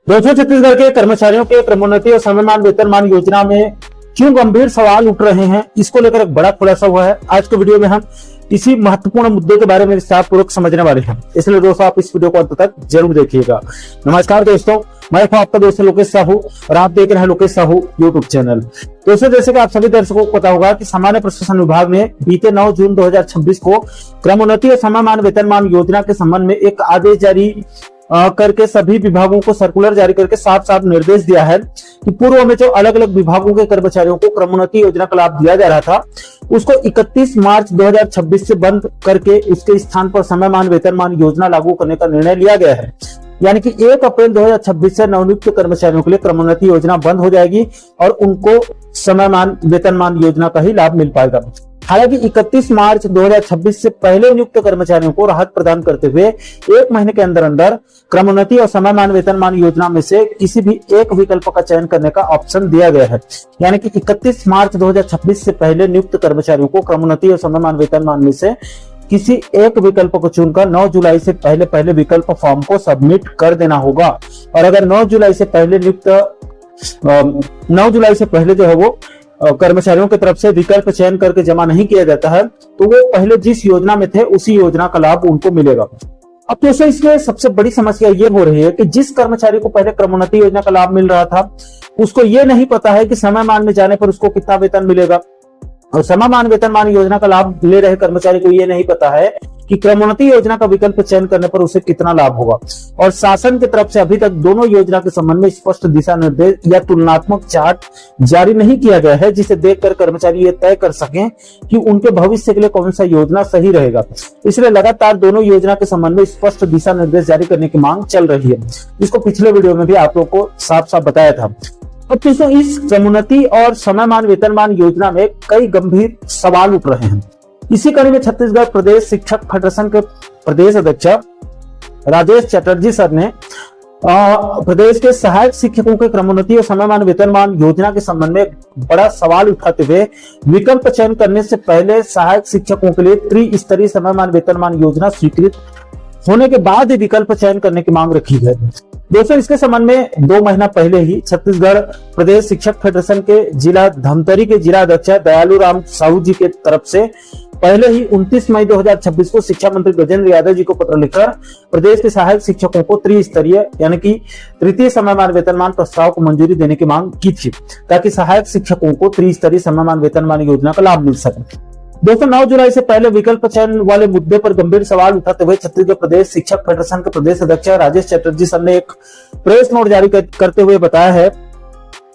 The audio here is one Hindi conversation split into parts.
दोस्तों, छत्तीसगढ़ के कर्मचारियों के क्रमोन्नति और समयमान वेतनमान योजना में क्यों गंभीर सवाल उठ रहे हैं, इसको लेकर एक बड़ा खुलासा हुआ है। आज के वीडियो में हम इसी महत्वपूर्ण मुद्दे के बारे में विस्तार पूर्वक समझने वाले हैं, इसलिए दोस्तों आप इस वीडियो को अंत तक जरूर देखिएगा। नमस्कार दोस्तों, मैं आपका दोस्त लोकेश साहू और आप देख रहे हैं लोकेश साहू यूट्यूब चैनल। दोस्तों, जैसे कि आप सभी दर्शकों को पता होगा कि सामान्य प्रशासन विभाग ने बीते 9 जून 2026 को क्रमोन्नति और समयमान वेतनमान योजना के संबंध में एक आदेश जारी करके सभी विभागों को सर्कुलर जारी करके साफ साफ निर्देश दिया है कि पूर्व में जो अलग अलग विभागों के कर्मचारियों को क्रमोन्नति योजना का लाभ दिया जा रहा था, उसको 31 मार्च 2026 से बंद करके उसके स्थान पर समयमान वेतनमान योजना लागू करने का निर्णय लिया गया है। यानी कि 1 अप्रैल 2026 से नवनियुक्त कर्मचारियों के लिए क्रमोन्नति योजना बंद हो जाएगी और उनको समयमान वेतनमान योजना का ही लाभ मिल पाएगा। हालांकि 31 मार्च 2026 से पहले नियुक्त कर्मचारियों को राहत प्रदान करते हुए 1 महीने के अंदर अंदर क्रमोन्नति और समयमान वेतनमान योजना में से किसी भी एक विकल्प का चयन करने का ऑप्शन दिया गया है। यानी कि 31 मार्च 2026 से पहले नियुक्त कर्मचारियों को क्रमोन्नति और समयमान वेतनमान में से किसी एक विकल्प को चुनकर 9 जुलाई से पहले विकल्प फॉर्म को सबमिट कर देना होगा। और अगर 9 जुलाई से पहले जो है वो कर्मचारियों की तरफ से विकल्प चयन करके जमा नहीं किया जाता है, तो वो पहले जिस योजना में थे उसी योजना का लाभ उनको मिलेगा। अब दोस्तों, इसमें सबसे बड़ी समस्या ये हो रही है कि जिस कर्मचारी को पहले क्रमोन्नति योजना का लाभ मिल रहा था, उसको ये नहीं पता है कि समयमान में जाने पर उसको कितना वेतन मिलेगा, और समयमान वेतनमान योजना का लाभ ले रहे कर्मचारी को ये नहीं पता है कि क्रमोन्नति योजना का विकल्प चयन करने पर उसे कितना लाभ होगा। और शासन की तरफ से अभी तक दोनों योजना के संबंध में स्पष्ट दिशा निर्देश या तुलनात्मक चार्ट जारी नहीं किया गया है, जिसे देखकर कर्मचारी ये तय कर सकें कि उनके भविष्य के लिए कौन सा योजना सही रहेगा। इसलिए लगातार दोनों योजना के संबंध में स्पष्ट दिशा निर्देश जारी करने की मांग चल रही है, जिसको पिछले वीडियो में भी आप लोग को साफ साफ बताया था। अब दोस्तों, इस क्रमोन्नति और समयमान वेतनमान योजना में कई गंभीर सवाल उठ रहे हैं। इसी कड़ी में छत्तीसगढ़ प्रदेश शिक्षक फेडरेशन के प्रदेश अध्यक्ष राजेश चटर्जी सर ने प्रदेश के सहायक शिक्षकों के क्रमोन्नति और समयमान वेतनमान योजना के संबंध में बड़ा सवाल उठाते हुए विकल्प चयन करने से पहले सहायक शिक्षकों के लिए त्रिस्तरीय समयमान वेतनमान योजना स्वीकृत होने के बाद ही विकल्प चयन करने की मांग रखी है। दोस्तों, इसके संबंध में 2 महीना पहले ही छत्तीसगढ़ प्रदेश शिक्षक फेडरेशन के जिला धमतरी के जिला अध्यक्ष दयालु राम साहू जी के तरफ से पहले ही 29 मई 2026 को शिक्षा मंत्री गजेंद्र यादव जी को पत्र लिखकर प्रदेश के सहायक शिक्षकों को त्रिस्तरीय यानी कि तृतीय समयमान वेतनमान प्रस्ताव को मंजूरी देने की मांग की थी, ताकि सहायक शिक्षकों को त्रिस्तरीय समयमान वेतनमान योजना का लाभ मिल सके। दोस्तों, 9 जुलाई से पहले विकल्प चयन वाले मुद्दे पर गंभीर सवाल उठाते हुए छत्तीसगढ़ प्रदेश शिक्षक फेडरेशन के प्रदेश अध्यक्ष राजेश चटर्जी सर ने एक प्रेस नोट जारी करते हुए बताया है।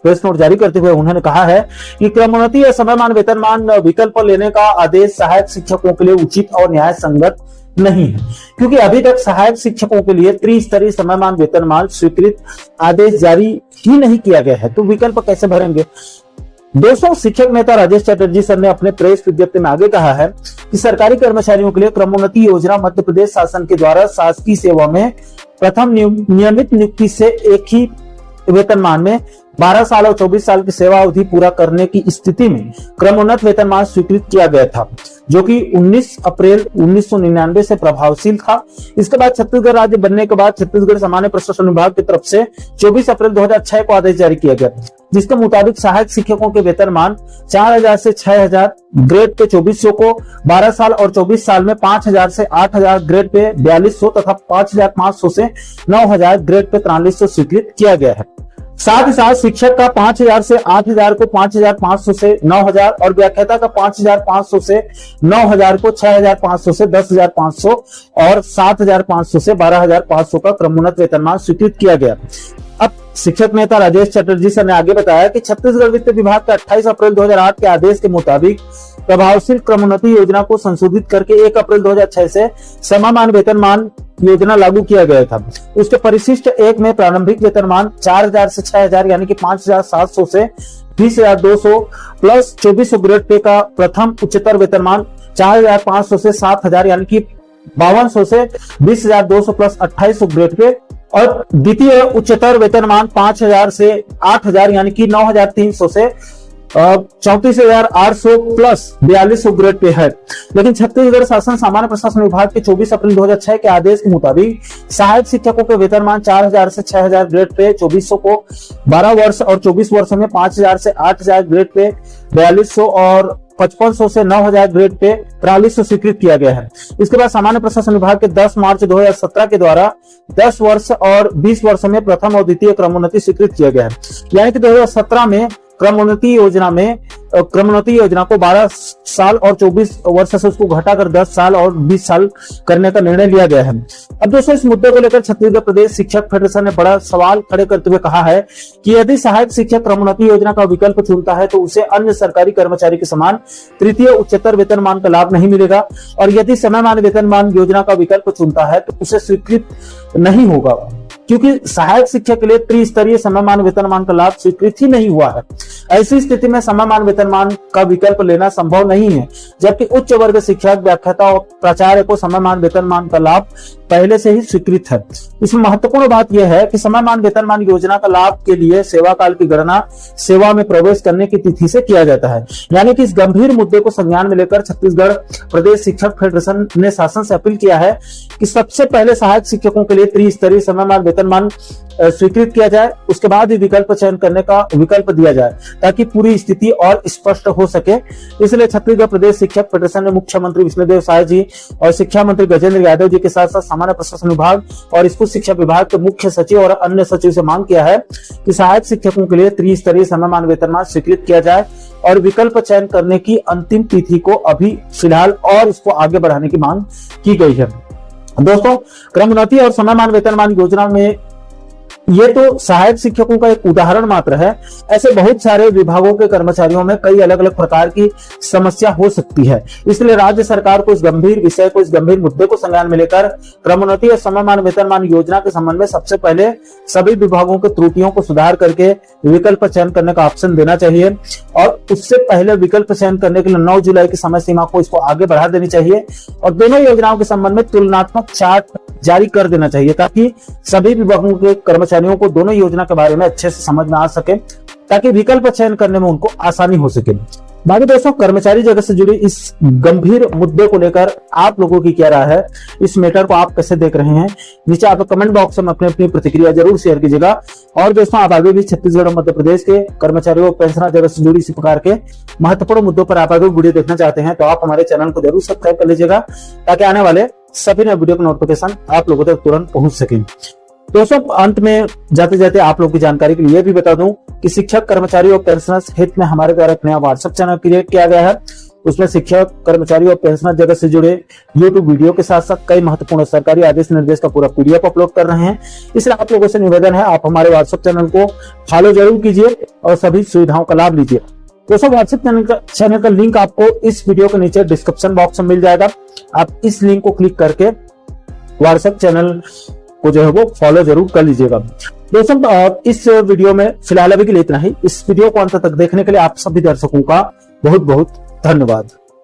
प्रेस नोट जारी करते हुए उन्होंने कहा है कि क्रमोन्नति या समयमान वेतनमान विकल्प लेने का आदेश सहायक शिक्षकों के लिए उचित और न्याय संगत नहीं है, क्योंकि अभी तक सहायक शिक्षकों के लिए त्रिस्तरीय समयमान वेतनमान स्वीकृत आदेश जारी ही नहीं किया गया है, तो विकल्प कैसे भरेंगे। दोस्तों, शिक्षक नेता राजेश चटर्जी सर ने अपने प्रेस विज्ञप्ति में आगे कहा है कि सरकारी कर्मचारियों के लिए क्रमोन्नति योजना मध्य प्रदेश शासन के द्वारा शासकीय सेवा में प्रथम नियमित नियुक्ति से एक ही वेतनमान में 12 साल और 24 साल की सेवा अवधि पूरा करने की स्थिति में क्रमोन्नत वेतनमान स्वीकृत किया गया था, जो कि 19 अप्रैल 1999 से प्रभावशील था। इसके बाद छत्तीसगढ़ राज्य बनने के बाद छत्तीसगढ़ सामान्य प्रशासन विभाग की तरफ से 24 अप्रैल 2006 को आदेश जारी किया गया, जिसके मुताबिक सहायक शिक्षकों के वेतनमान 4000 से 6000 ग्रेड पे 2400 को, 12 साल और 24 साल में 5000 से 8000 ग्रेड पे 4200 तथा 5500 से 9000 ग्रेड पे 4300 स्वीकृत किया गया है। साथ ही साथ शिक्षक का 5000 से 8000 को 5500 से 9000 और व्याख्याता का 5500 से 9000 को 6500 से 10500 और 7500 से 12500 का क्रमोन्नत वेतनमान स्वीकृत किया गया। अब शिक्षक नेता राजेश चटर्जी सर ने आगे बताया कि छत्तीसगढ़ वित्त विभाग के 28 अप्रैल 2008 के आदेश के मुताबिक प्रभावशील क्रमोन्नति योजना को संशोधित करके 1 अप्रैल 2006 से समयमान वेतनमान योजना लागू किया गया था। उसके परिशिष्ट 1 में प्रारंभिक वेतनमान 4000 से 6000 यानी कि 5700 से 20200 प्लस 2400 ग्रेड पे का प्रथम उच्चतर वेतनमान 4500 से 7000 यानी कि 5200 से 20200 प्लस 2800 ग्रेड पे, और द्वितीय उच्चतर वेतनमान 5000 से 8000 यानी कि 9300 से 34,800 प्लस 4200 ग्रेड पे है। लेकिन छत्तीसगढ़ शासन सामान्य प्रशासन विभाग के 24 अप्रैल 2006 के आदेश के मुताबिक सहायक शिक्षकों के वेतनमान 4000 से 6000 ग्रेड पे 2400 को 12 वर्ष और 24 वर्षों में 5000 से 8000 ग्रेड पे 4200 और 5500 से 9000 ग्रेड पे 4300 स्वीकृत किया गया है। इसके बाद सामान्य प्रशासन विभाग के 10 मार्च 2017 के द्वारा 10 वर्ष और 20 वर्षों में प्रथम और द्वितीय क्रमोन्नति स्वीकृत किया गया है। यानी कि 2017 में क्रमोन्नति योजना को 12 साल और 24 वर्ष से उसको घटाकर 10 साल और 20 साल करने का निर्णय लिया गया है। अब दोस्तों, इस मुद्दे को लेकर छत्तीसगढ़ प्रदेश शिक्षक फेडरेशन ने बड़ा सवाल खड़े करते हुए कहा है कि यदि सहायक शिक्षक क्रमोन्नति योजना का विकल्प चुनता है तो उसे अन्य सरकारी कर्मचारी के समान तृतीय उच्चतर वेतनमान का लाभ नहीं मिलेगा, और यदि समयमान वेतनमान योजना का विकल्प चुनता है तो उसे स्वीकृत नहीं होगा, क्योंकि सहायक शिक्षक के लिए त्रिस्तरीय समयमान वेतनमान का लाभ स्वीकृत ही नहीं हुआ है। ऐसी स्थिति में समयमान वेतनमान का विकल्प लेना संभव नहीं है, जबकि उच्च वर्ग शिक्षक, व्याख्याता और प्राचार्य को समयमान वेतनमान का लाभ पहले से ही स्वीकृत है। इसमें महत्वपूर्ण बात यह है कि समयमान वेतनमान योजना का लाभ के लिए सेवा काल की गणना सेवा में प्रवेश करने की तिथि से किया जाता है। यानी कि इस गंभीर मुद्दे को संज्ञान में लेकर छत्तीसगढ़ प्रदेश शिक्षक फेडरेशन ने शासन से अपील किया है कि सबसे पहले सहायक शिक्षकों के लिए त्रिस्तरीय समयमान वेतनमान स्वीकृत किया जाए, उसके बाद ही विकल्प चयन करने का विकल्प दिया जाए, ताकि पूरी स्थिति और स्पष्ट हो सके। इसलिए छत्तीसगढ़ प्रदेश शिक्षक फेडरेशन ने मुख्यमंत्री विष्णुदेव साय जी और शिक्षा मंत्री गजेंद्र यादव जी के साथ साथ सामान्य प्रशासन विभाग और स्कूल शिक्षा विभाग के मुख्य सचिव और अन्य सचिव से मांग किया है कि सहायक शिक्षकों के लिए त्रिस्तरीय समयमान वेतनमान स्वीकृत किया जाए और विकल्प चयन करने की अंतिम तिथि को अभी फिलहाल और इसको आगे बढ़ाने की मांग की गई है। दोस्तों, क्रमोन्नति और समयमान वेतनमान योजना में ये तो सहायक शिक्षकों का एक उदाहरण मात्र है। ऐसे बहुत सारे विभागों के कर्मचारियों में कई अलग अलग प्रकार की समस्या हो सकती है। इसलिए राज्य सरकार को इस गंभीर विषय को, इस गंभीर मुद्दे को संज्ञान में लेकर क्रमोन्नति और समयमान वेतनमान योजना के संबंध में सबसे पहले सभी विभागों के त्रुटियों को सुधार करके विकल्प चयन करने का ऑप्शन देना चाहिए, और उससे पहले विकल्प चयन करने के लिए 9 जुलाई की समय सीमा को इसको आगे बढ़ा देनी चाहिए, और दोनों योजनाओं के संबंध में तुलनात्मक चार्ट जारी कर देना चाहिए, ताकि सभी विभागों के कर्मचारियों को दोनों योजना के बारे में अच्छे से समझ में आ सके, ताकि विकल्प चयन करने में उनको आसानी हो सके। बाकी दोस्तों, कर्मचारी जगत से जुड़ी इस गंभीर मुद्दे को लेकर आप लोगों की क्या राय है, इस मैटर को आप कैसे देख रहे हैं, नीचे आप कमेंट बॉक्स में अपनी अपनी प्रतिक्रिया जरूर शेयर कीजिएगा। और दोस्तों, आप आगे भी छत्तीसगढ़ और मध्य प्रदेश के कर्मचारियों और पेंशनर जगत से जुड़ी इसी प्रकार के महत्वपूर्ण मुद्दों पर आप आगे वीडियो देखना चाहते हैं तो आप हमारे चैनल को जरूर सब्सक्राइब कर लीजिएगा, ताकि आने वाले सभी नए वीडियो का नोटिफिकेशन आप लोगों तक तुरंत पहुंच सके। दोस्तों, अंत में जाते जाते आप लोगों की जानकारी के लिए भी बता दूं कि शिक्षक, कर्मचारी और पेंशनर्स हित में हमारे द्वारा एक नया व्हाट्सएप चैनल क्रिएट किया गया है। उसमें शिक्षक, कर्मचारी और पेंशनर जगत से जुड़े यूट्यूब वीडियो के साथ साथ कई महत्वपूर्ण सरकारी आदेश निर्देश का पूरा पीडीएफ अपलोड कर रहे हैं। इसलिए आप लोगों से निवेदन है, आप हमारे व्हाट्सएप चैनल को फॉलो जरूर कीजिए और सभी सुविधाओं का लाभ लीजिए। दोस्तों, व्हाट्सएप चैनल का लिंक आपको इस वीडियो के नीचे डिस्क्रिप्शन बॉक्स में मिल जाएगा। आप इस लिंक को क्लिक करके व्हाट्सएप चैनल को जो है वो फॉलो जरूर कर लीजिएगा। दोस्तों, इस वीडियो में फिलहाल अभी के लिए इतना ही। इस वीडियो को अंत तक देखने के लिए आप सभी दर्शकों का बहुत बहुत धन्यवाद।